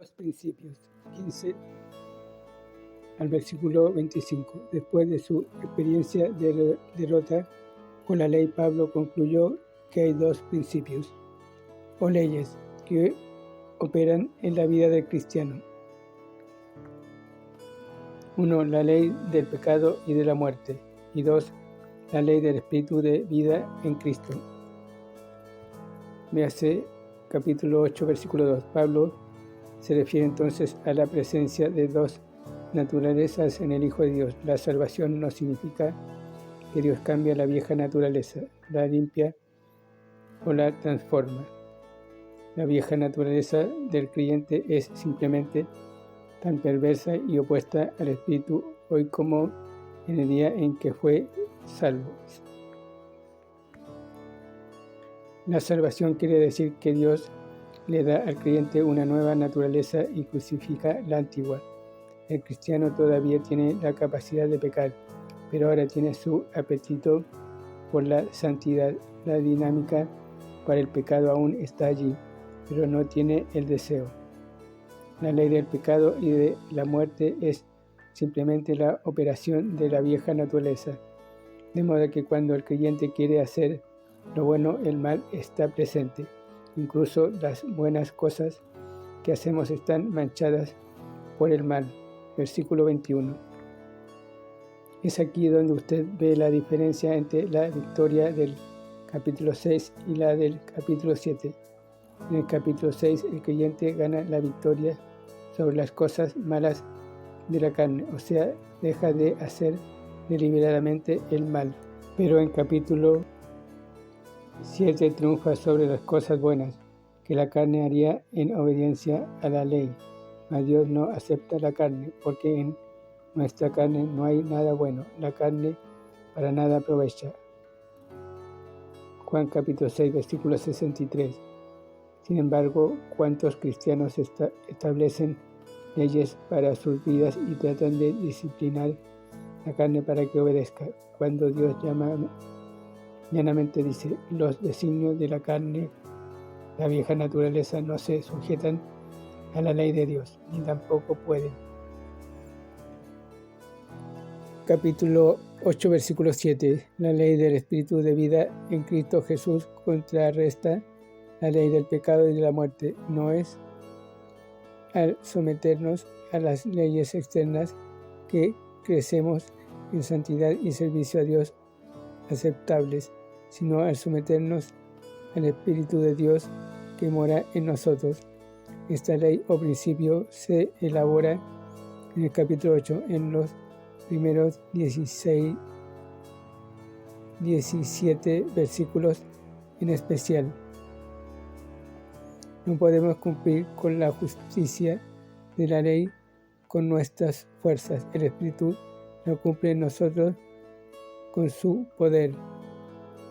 Los principios, 15 al versículo 25. Después de su experiencia de derrota con la ley, Pablo concluyó que hay dos principios o leyes que operan en la vida del cristiano. 1. La ley del pecado y de la muerte. Y 2. La ley del espíritu de vida en Cristo. Véase capítulo 8, versículo 2. Pablo se refiere entonces a la presencia de dos naturalezas en el Hijo de Dios. La salvación no significa que Dios cambia la vieja naturaleza, la limpia o la transforma. La vieja naturaleza del creyente es simplemente tan perversa y opuesta al Espíritu hoy como en el día en que fue salvo. La salvación quiere decir que Dios le da al creyente una nueva naturaleza y crucifica la antigua. El cristiano todavía tiene la capacidad de pecar, pero ahora tiene su apetito por la santidad. La dinámica para el pecado aún está allí, pero no tiene el deseo. La ley del pecado y de la muerte es simplemente la operación de la vieja naturaleza, de modo que cuando el creyente quiere hacer lo bueno, el mal está presente. Incluso las buenas cosas que hacemos están manchadas por el mal. Versículo 21. Es aquí donde usted ve la diferencia entre la victoria del capítulo 6 y la del capítulo 7. En el capítulo 6 el creyente gana la victoria sobre las cosas malas de la carne, o sea, deja de hacer deliberadamente el mal. Pero en capítulo 7 triunfa sobre las cosas buenas que la carne haría en obediencia a la ley. Mas Dios no acepta la carne, porque en nuestra carne no hay nada bueno. La carne para nada aprovecha. Juan capítulo 6, versículo 63. Sin embargo, ¿cuántos cristianos establecen leyes para sus vidas y tratan de disciplinar la carne para que obedezca? Cuando Dios llanamente dice, los designios de la carne, la vieja naturaleza, no se sujetan a la ley de Dios, ni tampoco pueden. Capítulo 8, versículo 7. La ley del espíritu de vida en Cristo Jesús contrarresta la ley del pecado y de la muerte. No es al someternos a las leyes externas que crecemos en santidad y servicio a Dios aceptables, sino al someternos al Espíritu de Dios que mora en nosotros. Esta ley o principio se elabora en el capítulo 8, en los primeros 17 versículos en especial. No podemos cumplir con la justicia de la ley con nuestras fuerzas. El Espíritu lo cumple en nosotros con su poder.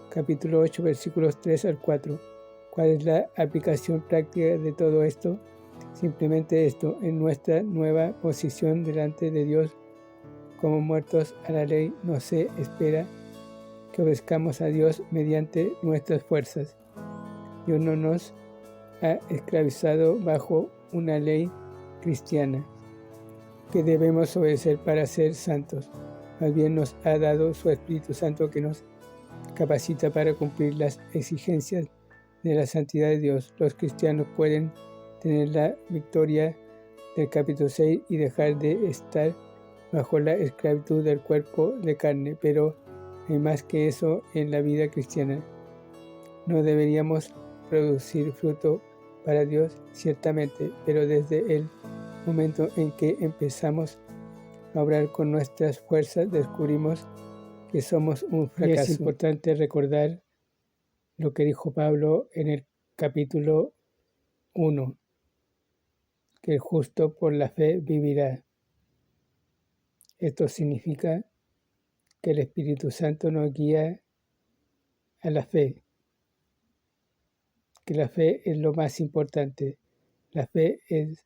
Capítulo 8, versículos 3 al 4. ¿Cuál es la aplicación práctica de todo esto? Simplemente esto: en nuestra nueva posición delante de Dios como muertos a la ley, no se espera que obedezcamos a Dios mediante nuestras fuerzas. Dios no nos ha esclavizado bajo una ley cristiana que debemos obedecer para ser santos. Más bien nos ha dado su Espíritu Santo que nos capacita para cumplir las exigencias de la santidad de Dios. Los cristianos pueden tener la victoria del capítulo 6 y dejar de estar bajo la esclavitud del cuerpo de carne, pero hay más que eso en la vida cristiana. No deberíamos producir fruto para Dios, ciertamente, pero desde el momento en que empezamos a obrar con nuestras fuerzas, descubrimos que somos un fracaso. Y es importante recordar lo que dijo Pablo en el capítulo 1, que el justo por la fe vivirá. Esto significa que el Espíritu Santo nos guía a la fe, que la fe es lo más importante. La fe es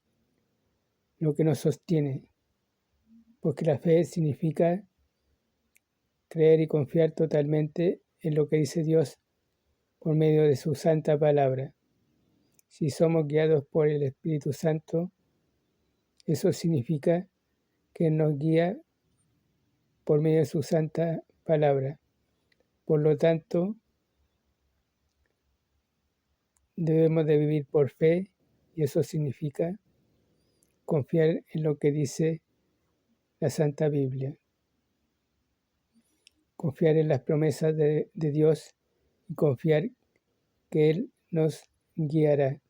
lo que nos sostiene, porque la fe significa creer y confiar totalmente en lo que dice Dios por medio de su santa palabra. Si somos guiados por el Espíritu Santo, Eso significa que nos guía por medio de su santa palabra. Por lo tanto, debemos de vivir por fe y eso significa confiar en lo que dice la Santa Biblia. Confiar en las promesas de Dios y confiar que Él nos guiará.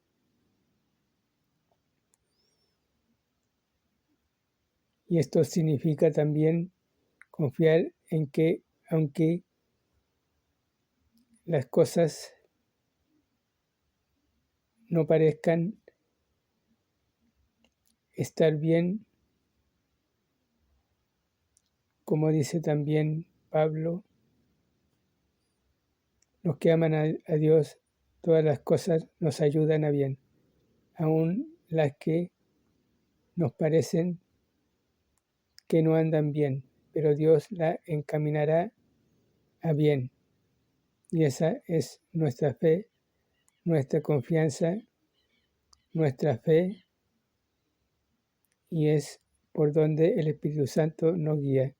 Y esto significa también confiar en que aunque las cosas no parezcan estar bien, como dice también Pablo, los que aman a Dios, todas las cosas nos ayudan a bien, aun las que nos parecen que no andan bien, pero Dios la encaminará a bien. Y esa es nuestra fe, nuestra confianza, nuestra fe, y es por donde el Espíritu Santo nos guía.